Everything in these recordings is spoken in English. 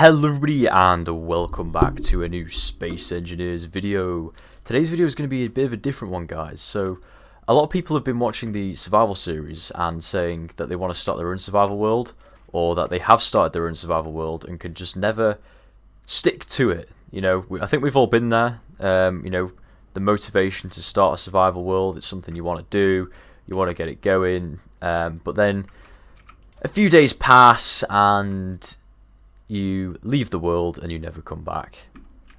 Hello everybody and welcome back to a new Space Engineers video. Today's video is going to be a bit of a different one, guys. So a lot of people have been watching the survival series and saying that they want to start their own survival world, or that they have started their own survival world and can just never stick to it. You know, I think we've all been there. You know, the motivation to start a survival world, it's something you want to do, you want to get it going, but then a few days pass and you leave the world and you never come back.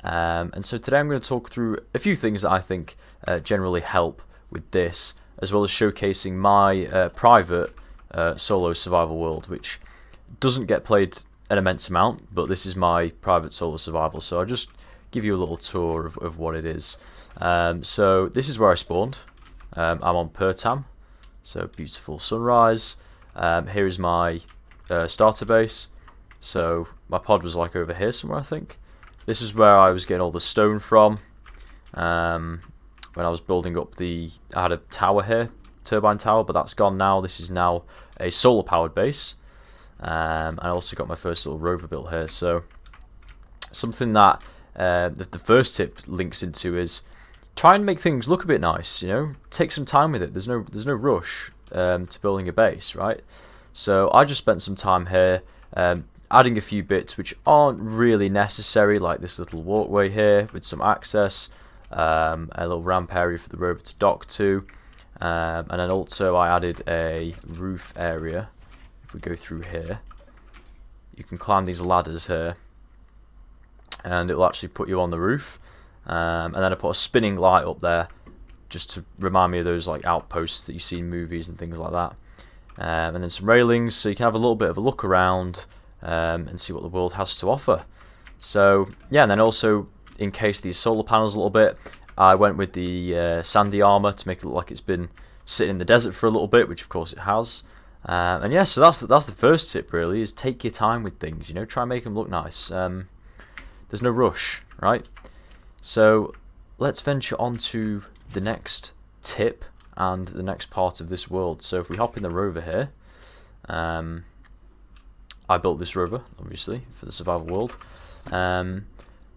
And so today I'm going to talk through a few things that I think generally help with this, as well as showcasing my private solo survival world, which doesn't get played an immense amount, but this is my private solo survival, so I'll just give you a little tour of what it is. So this is where I spawned. I'm on Pertam, so beautiful sunrise. Here is my starter base. So my pod was like over here somewhere, I think. This is where I was getting all the stone from. When I was building up I had a tower here, turbine tower, but that's gone now. This is now a solar powered base. I also got my first little rover built here. So something that the first tip links into is try and make things look a bit nice. You know, take some time with it. There's no rush to building a base, right? So I just spent some time here. Adding a few bits which aren't really necessary, like this little walkway here with some access, a little ramp area for the rover to dock to, and then also I added a roof area. If we go through here, you can climb these ladders here and it will actually put you on the roof, and then I put a spinning light up there just to remind me of those like outposts that you see in movies and things like that, and then some railings so you can have a little bit of a look around and see what the world has to offer. So yeah, and then also encase these solar panels a little bit. I went with the sandy armor to make it look like it's been sitting in the desert for a little bit, which of course it has. And yeah, so that's the first tip really, is take your time with things. You know, try and make them look nice. There's no rush, right? So let's venture on to the next tip and the next part of this world. So if we hop in the rover here, I built this rover, obviously, for the survival world.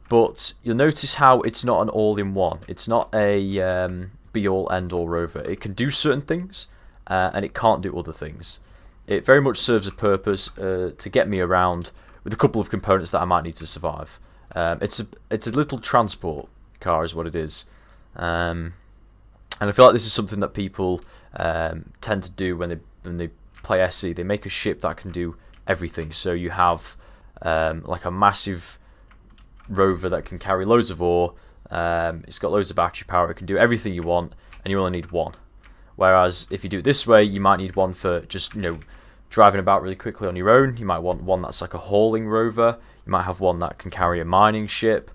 But you'll notice how it's not an all-in-one. It's not a be-all, end-all rover. It can do certain things, and it can't do other things. It very much serves a purpose to get me around with a couple of components that I might need to survive. It's a little transport car is what it is. And I feel like this is something that people tend to do when they play SE. They make a ship that can do everything. So you have like a massive rover that can carry loads of ore. It's got loads of battery power. It can do everything you want, and you only need one. Whereas if you do it this way, you might need one for just, you know, driving about really quickly on your own. You might want one that's like a hauling rover. You might have one that can carry a mining ship.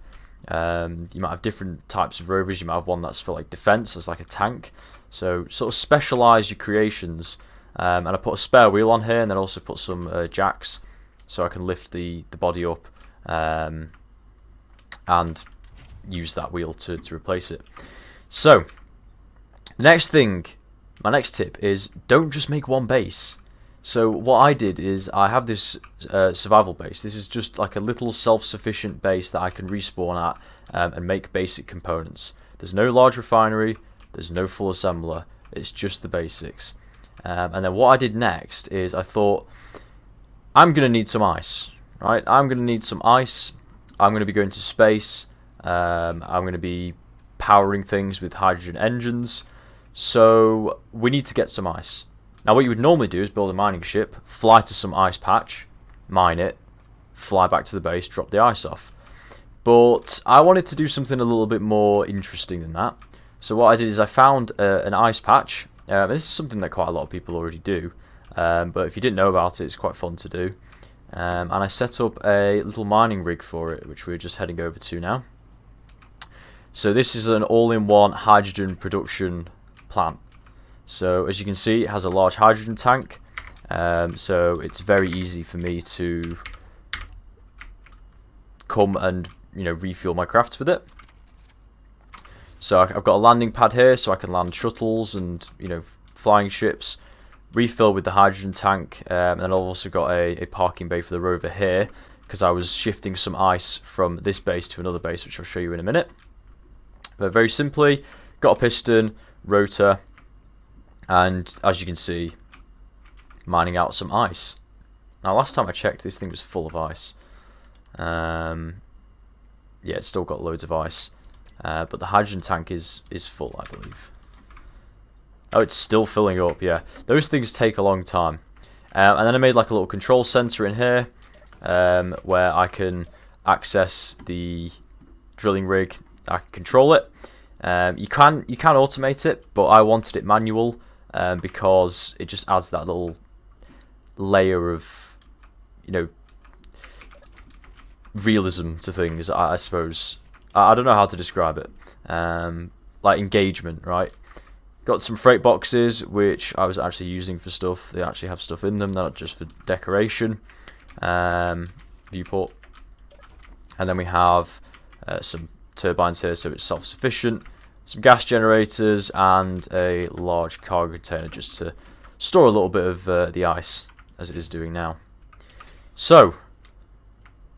You might have different types of rovers. You might have one that's for like defense, as like a tank. So sort of specialize your creations. And I put a spare wheel on here, and then also put some jacks so I can lift the body up and use that wheel to replace it. So the next thing, my next tip is don't just make one base. So what I did is I have this survival base. This is just like a little self-sufficient base that I can respawn at and make basic components. There's no large refinery, there's no full assembler, it's just the basics. And then what I did next is I thought, I'm going to need some ice, right? I'm going to need some ice. I'm going to be going to space. I'm going to be powering things with hydrogen engines. So we need to get some ice. Now what you would normally do is build a mining ship, fly to some ice patch, mine it, fly back to the base, drop the ice off. But I wanted to do something a little bit more interesting than that. So what I did is I found an ice patch. This is something that quite a lot of people already do, but if you didn't know about it, it's quite fun to do. And I set up a little mining rig for it, which we're just heading over to now. So this is an all-in-one hydrogen production plant. So as you can see, it has a large hydrogen tank, so it's very easy for me to come and, you know, refuel my crafts with it. So I've got a landing pad here, so I can land shuttles and, you know, flying ships. refill with the hydrogen tank, and then I've also got a parking bay for the rover here, because I was shifting some ice from this base to another base, which I'll show you in a minute. But very simply, got a piston, rotor, and as you can see, mining out some ice. Now last time I checked, this thing was full of ice. Yeah, it's still got loads of ice, but the hydrogen tank is full, I believe. Oh, it's still filling up, yeah. Those things take a long time. And then I made like a little control center in here, where I can access the drilling rig. I can control it. You can automate it, but I wanted it manual because it just adds that little layer of, you know, realism to things. I suppose I don't know how to describe it. Like engagement, right? Got some freight boxes, which I was actually using for stuff. They actually have stuff in them, not just for decoration. Viewport. And then we have some turbines here, so it's self-sufficient. Some gas generators and a large cargo container just to store a little bit of the ice, as it is doing now. So,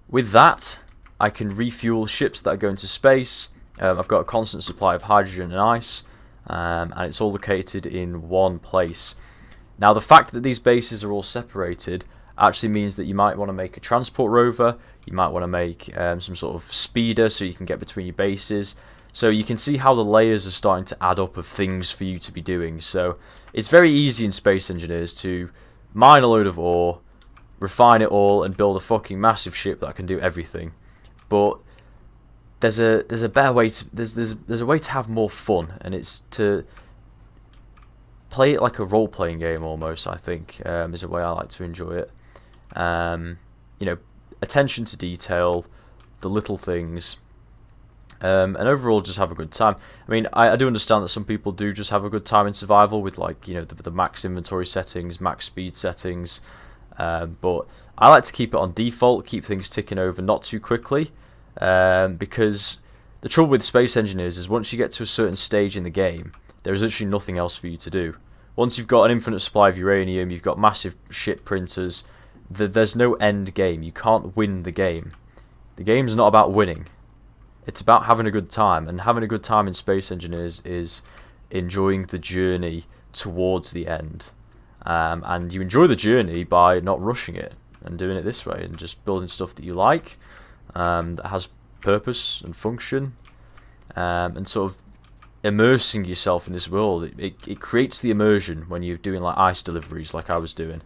with that, I can refuel ships that are going to space. I've got a constant supply of hydrogen and ice. And it's all located in one place. Now the fact that these bases are all separated actually means that you might want to make a transport rover, you might want to make some sort of speeder so you can get between your bases. So you can see how the layers are starting to add up of things for you to be doing. So it's very easy in Space Engineers to mine a load of ore, refine it all, and build a fucking massive ship that can do everything. But there's a better way to there's a way to have more fun, and it's to play it like a role-playing game almost. I think is a way I like to enjoy it. You know, attention to detail, the little things, and overall just have a good time. I mean, I do understand that some people do just have a good time in survival with, like, you know, the max inventory settings, max speed settings, but I like to keep it on default, keep things ticking over not too quickly. Because the trouble with Space Engineers is once you get to a certain stage in the game, there is literally nothing else for you to do. Once you've got an infinite supply of uranium, you've got massive ship printers, there's no end game. You can't win the game. The game's not about winning. It's about having a good time, and having a good time in Space Engineers is enjoying the journey towards the end. And you enjoy the journey by not rushing it and doing it this way and just building stuff that you like. That has purpose and function, and sort of immersing yourself in this world. It creates the immersion when you're doing like ice deliveries, like I was doing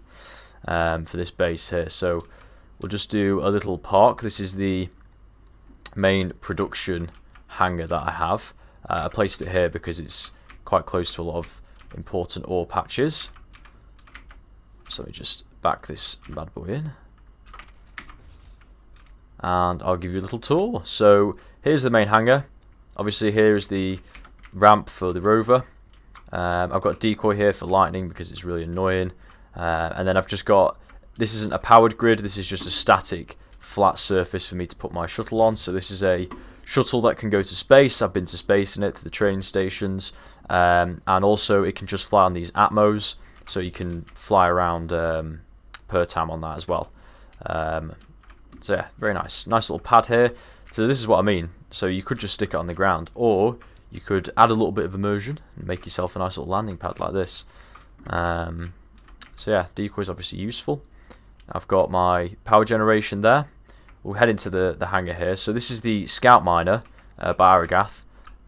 for this base here. So we'll just do a little park. This is the main production hangar that I have. I placed it here because it's quite close to a lot of important ore patches. So let me just back this bad boy in, and I'll give you a little tour. So here's the main hangar. Obviously here is the ramp for the rover. I've got decoy here for lightning because it's really annoying. And then I've just got, this isn't a powered grid, this is just a static flat surface for me to put my shuttle on. So this is a shuttle that can go to space. I've been to space in it, to the training stations. And also it can just fly on these atmos, so you can fly around per tam on that as well. So yeah, very nice. Nice little pad here. So this is what I mean. So you could just stick it on the ground, or you could add a little bit of immersion and make yourself a nice little landing pad like this. So yeah, decoy is obviously useful. I've got my power generation there. We'll head into the hangar here. So this is the scout miner by Aragath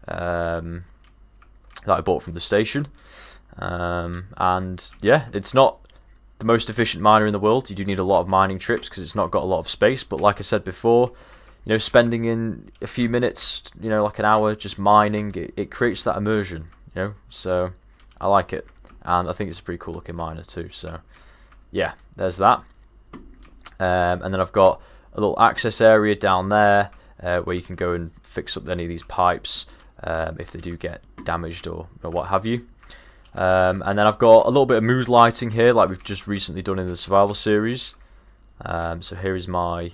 that I bought from the station. And yeah, it's not the most efficient miner in the world. You do need a lot of mining trips because it's not got a lot of space, but like I said before, you know, spending in a few minutes, you know, like an hour just mining, it creates that immersion, you know, so I like it, and I think it's a pretty cool looking miner too. So yeah, there's that. And then I've got a little access area down there where you can go and fix up any of these pipes if they do get damaged or what have you. And then I've got a little bit of mood lighting here, like we've just recently done in the survival series. So here is my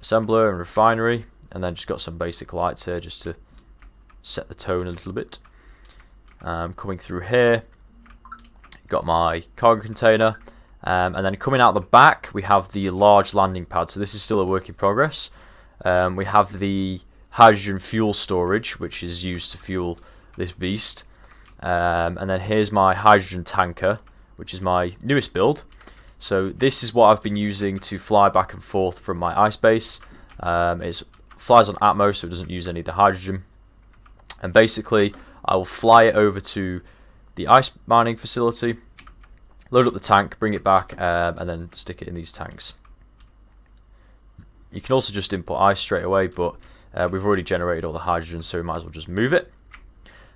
assembler and refinery, and then just got some basic lights here just to set the tone a little bit. Coming through here, got my cargo container, And then coming out the back, we have the large landing pad. So this is still a work in progress. We have the hydrogen fuel storage, which is used to fuel this beast. And then here's my hydrogen tanker, which is my newest build. So this is what I've been using to fly back and forth from my ice base. It flies on atmo, so it doesn't use any of the hydrogen. And basically, I will fly it over to the ice mining facility, load up the tank, bring it back, and then stick it in these tanks. You can also just input ice straight away, but we've already generated all the hydrogen, so we might as well just move it.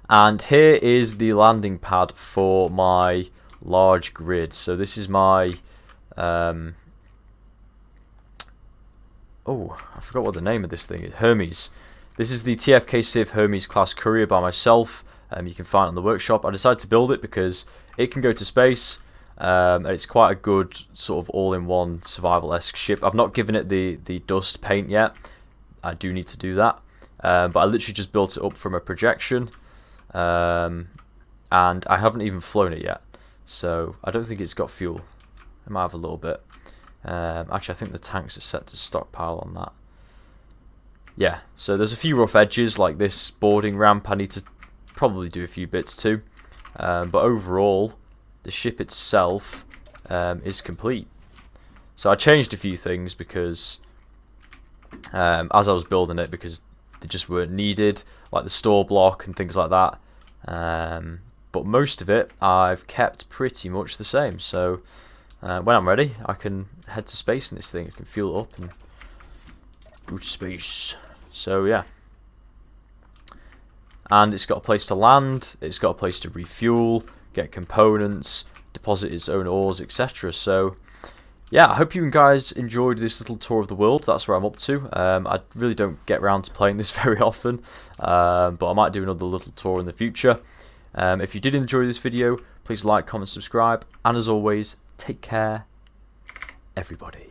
And here is the landing pad for my large grid. So this is my oh, I forgot what the name of this thing is. Hermes. This is the TFK Civ Hermes class courier by myself. You can find it on the workshop. I decided to build it because it can go to space, and it's quite a good sort of all-in-one survival-esque ship. I've not given it the dust paint yet. I do need to do that, but I literally just built it up from a projection, and I haven't even flown it yet. So I don't think it's got fuel. It might have a little bit. Actually, I think the tanks are set to stockpile on that. Yeah, so there's a few rough edges, like this boarding ramp. I need to probably do a few bits too. But overall, the ship itself is complete. So I changed a few things because, as I was building it, because they just weren't needed, like the store block and things like that. But most of it I've kept pretty much the same. So when I'm ready, I can head to space in this thing. I can fuel it up and go to space. So yeah. And it's got a place to land, it's got a place to refuel, get components, deposit its own ores, etc. So yeah, I hope you guys enjoyed this little tour of the world. That's where I'm up to. I really don't get around to playing this very often, but I might do another little tour in the future. If you did enjoy this video, please like, comment, subscribe, and as always, take care, everybody.